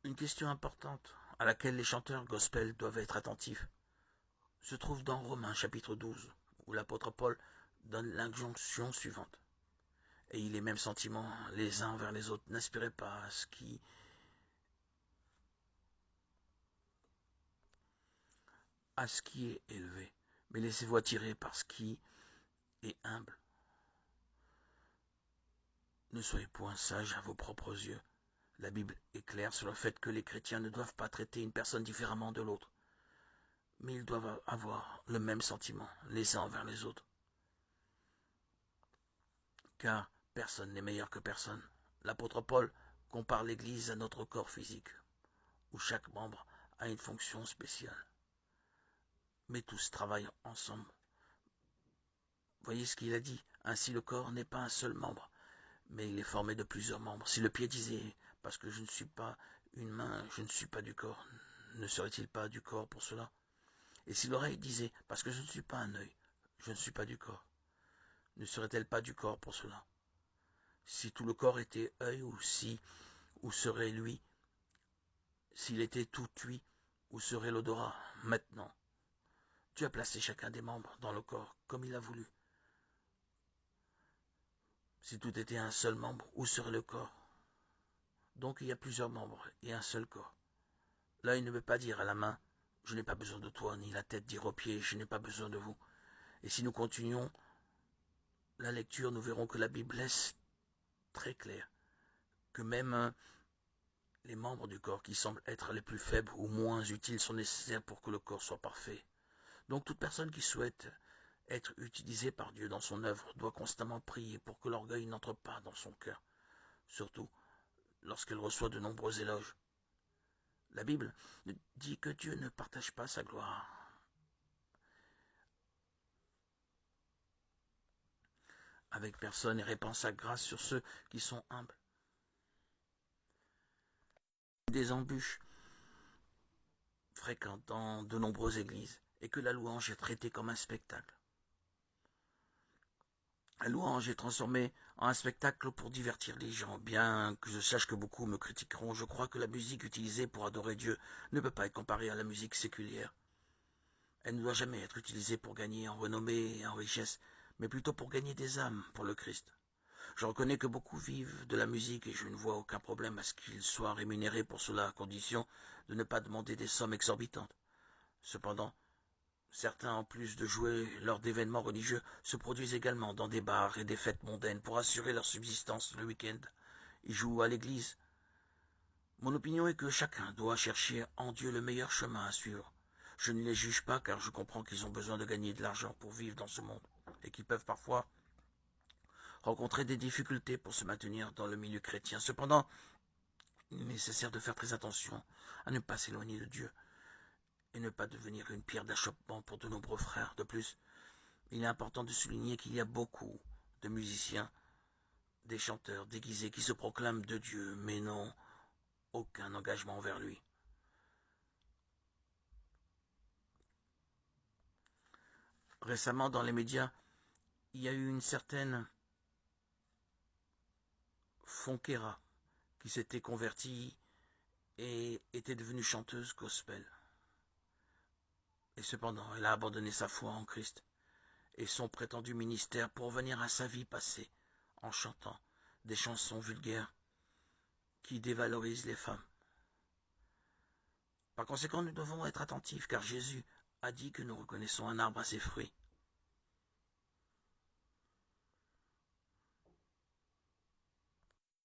Une question importante à laquelle les chanteurs gospel doivent être attentifs se trouve dans Romains chapitre 12, où l'apôtre Paul donne l'injonction suivante. Ayez les mêmes sentiments les uns envers les autres, n'aspirez pas à ce qui est élevé, mais laissez-vous attirer par ce qui est humble. Ne soyez point sages à vos propres yeux. La Bible est claire sur le fait que les chrétiens ne doivent pas traiter une personne différemment de l'autre, mais ils doivent avoir le même sentiment les uns envers les autres. Car personne n'est meilleur que personne. L'apôtre Paul compare l'Église à notre corps physique, où chaque membre a une fonction spéciale. Mais tous travaillent ensemble. Voyez ce qu'il a dit. Ainsi le corps n'est pas un seul membre, mais il est formé de plusieurs membres. Si le pied disait « parce que je ne suis pas une main, je ne suis pas du corps », ne serait-il pas du corps pour cela? Et si l'oreille disait « parce que je ne suis pas un œil, je ne suis pas du corps », ne serait-elle pas du corps pour cela? Si tout le corps était œil, où serait lui? S'il était tout ouïe, où serait l'odorat? Maintenant, Dieu a placé chacun des membres dans le corps comme il a voulu. Si tout était un seul membre, où serait le corps? Donc il y a plusieurs membres et un seul corps. L'œil ne veut pas dire à la main « je n'ai pas besoin de toi », ni la tête dire aux pieds « je n'ai pas besoin de vous ». Et si nous continuons la lecture, nous verrons que la Bible laisse très clair que même les membres du corps qui semblent être les plus faibles ou moins utiles sont nécessaires pour que le corps soit parfait. Donc toute personne qui souhaite être utilisée par Dieu dans son œuvre doit constamment prier pour que l'orgueil n'entre pas dans son cœur, surtout lorsqu'elle reçoit de nombreux éloges. La Bible dit que Dieu ne partage pas sa gloire avec personne et répand sa grâce sur ceux qui sont humbles. Des embûches fréquentes dans de nombreuses églises et que la louange est traitée comme un spectacle. La louange est transformée en un spectacle pour divertir les gens. Bien que je sache que beaucoup me critiqueront, je crois que la musique utilisée pour adorer Dieu ne peut pas être comparée à la musique séculière. Elle ne doit jamais être utilisée pour gagner en renommée et en richesse, mais plutôt pour gagner des âmes pour le Christ. Je reconnais que beaucoup vivent de la musique et je ne vois aucun problème à ce qu'ils soient rémunérés pour cela, à condition de ne pas demander des sommes exorbitantes. Cependant, certains, en plus de jouer lors d'événements religieux, se produisent également dans des bars et des fêtes mondaines pour assurer leur subsistance le week-end. Ils jouent à l'église. Mon opinion est que chacun doit chercher en Dieu le meilleur chemin à suivre. Je ne les juge pas car je comprends qu'ils ont besoin de gagner de l'argent pour vivre dans ce monde et qu'ils peuvent parfois rencontrer des difficultés pour se maintenir dans le milieu chrétien. Cependant, il est nécessaire de faire très attention à ne pas s'éloigner de Dieu et ne pas devenir une pierre d'achoppement pour de nombreux frères. De plus, il est important de souligner qu'il y a beaucoup de musiciens, des chanteurs déguisés qui se proclament de Dieu, mais n'ont aucun engagement envers lui. Récemment, dans les médias, il y a eu une certaine Fonquera qui s'était convertie et était devenue chanteuse gospel. Et cependant, elle a abandonné sa foi en Christ et son prétendu ministère pour revenir à sa vie passée en chantant des chansons vulgaires qui dévalorisent les femmes. Par conséquent, nous devons être attentifs car Jésus a dit que nous reconnaissons un arbre à ses fruits.